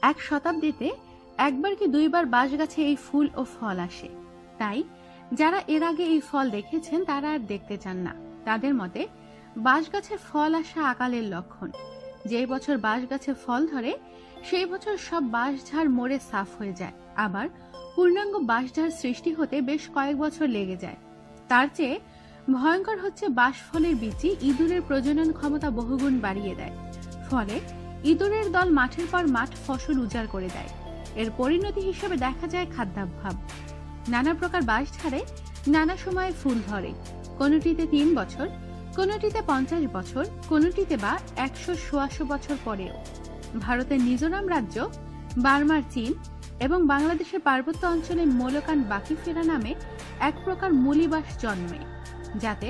এক শতাব্দীতে একবার কি দুইবার বাঁশ গাছে এই ফুল ও ফল আসে। তাই যারা এর আগে এই ফল দেখেছেন তারা আর দেখতে চান না। তাদের মতে বাঁশ গাছে ফল আসা আকালের লক্ষণ। যে বছর বাঁশ গাছে ফল ধরে সেই বছর সব বাঁশঝাড় মরে সাফ হয়ে যায়। আবার পূর্ণাঙ্গ বাঁশঝাড় সৃষ্টি হতে বেশ কয়েক বছর লেগে যায়। তার চেয়ে ভয়ঙ্কর হচ্ছে বাঁশ ফলের বীজই ইঁদুরের প্রজনন ক্ষমতা বহুগুণ বাড়িয়ে দেয়। ফলে ইঁদুরের দল মাঠের পর মাঠ ফসল উজাড় করে দেয়। এর পরিণতি হিসেবে দেখা যায় খাদ্যাভাব। নানা প্রকার বাঁশঝাড়ে নানা সময়ে ফুল ধরে, কোনটিতে 3 বছর, কোনটিতে 50 বছর, কোনটিতে বা 100-150 বছর পরেও। ভারতের মিজোরাম রাজ্য, বার্মার চীন এবং বাংলাদেশের পার্বত্য অঞ্চলে মোলকান বাকিফেরা নামে এক প্রকার মূলি বাঁশ জন্মে, যাতে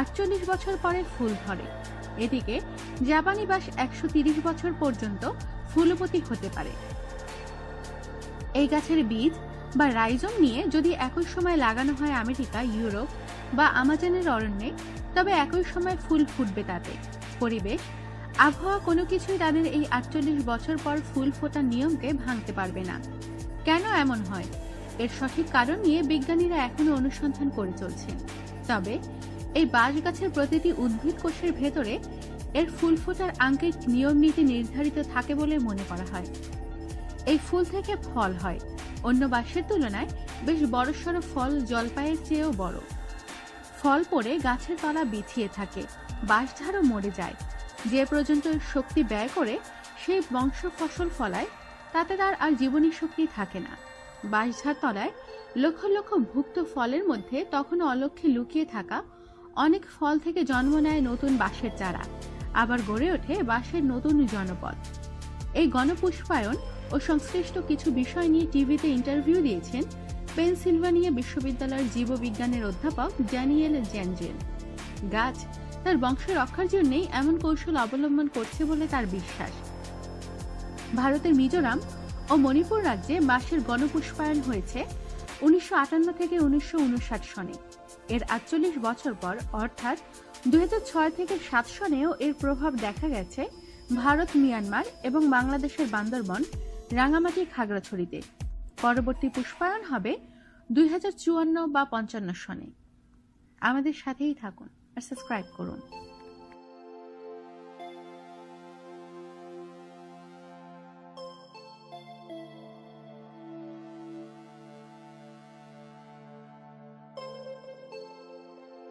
48 বছর পরে ফুল ধরে। এদিকে জাপানি বাঁশ 130 বছর পর্যন্ত ফুলবতী হতে পারে। এই গাছের বীজ বা রাইজম নিয়ে যদি একই সময় লাগানো হয় আমেরিকা, ইউরোপ বা আমাজনের অরণ্যে, তবে একই সময় ফুল ফুটবে তাতে। পরিবেশ, আবহাওয়া কোনো কিছুই তাদের এই 48 বছর পর ফুল ফোটার নিয়মকে ভাঙতে পারবে না। কেন এমন হয়, এর সঠিক কারণ নিয়ে বিজ্ঞানীরা এখনো অনুসন্ধান করে চলছেন। তবে এই বাঁশ গাছের প্রতিটি উদ্ভিদ কোষের ভেতরে এর ফুল ফোটার আঙ্কিক নিয়ম নীতি নির্ধারিত থাকে বলে মনে করা হয়। এই ফুল থেকে ফল হয়। অন্য বাঁশের তুলনায় বেশ বড়সড় ফল, জলপাইয়ের চেয়েও বড়। ফল পড়ে গাছের তলা বিছিয়ে থাকে, বাঁশঝাড়ও মরে যায়। যে পর্যন্ত শক্তি ব্যয় করে সেই বংশ ফসল ফলায়, তাতে তার আর জীবনী শক্তি থাকে না। বাঁশঝাড় তলায় লক্ষ লক্ষ ভুক্ত ফলের মধ্যে তখনও অলক্ষ্যে লুকিয়ে থাকা অনেক ফল থেকে জন্ম নেয় নতুন বাঁশের চারা, আবার গড়ে ওঠে বাঁশের নতুন জনপদ। এই গণপুষ্পায়ন ও সংশ্লিষ্ট কিছু বিষয় নিয়ে টিভিতে ইন্টারভিউ দিয়েছেন পেনসিলভানিয়া বিশ্ববিদ্যালয়ের জীববিজ্ঞানের অধ্যাপক ড্যানিয়েল জ্যানজেন। গাছ তার বংশ রক্ষার জন্যই এমন কৌশল অবলম্বন করছে বলে তার বিশ্বাস। ভারতের মিজোরাম ও মণিপুর রাজ্যে বাঁশের গণপুষ্পায়ন হয়েছে 1958 থেকে 1959 সনে। এর 48 বছর পর অর্থাৎ 2006 থেকে 7 সনেও এর প্রভাব দেখা গেছে ভারত, মিয়ানমার এবং বাংলাদেশের বান্দরবন, রাঙামাটি, খাগড়াছড়িতে। পরবর্তী পুষ্পায়ন হবে 2054 বা 55 সনে। আমাদের সাথেই থাকুন আর সাবস্ক্রাইব করুন।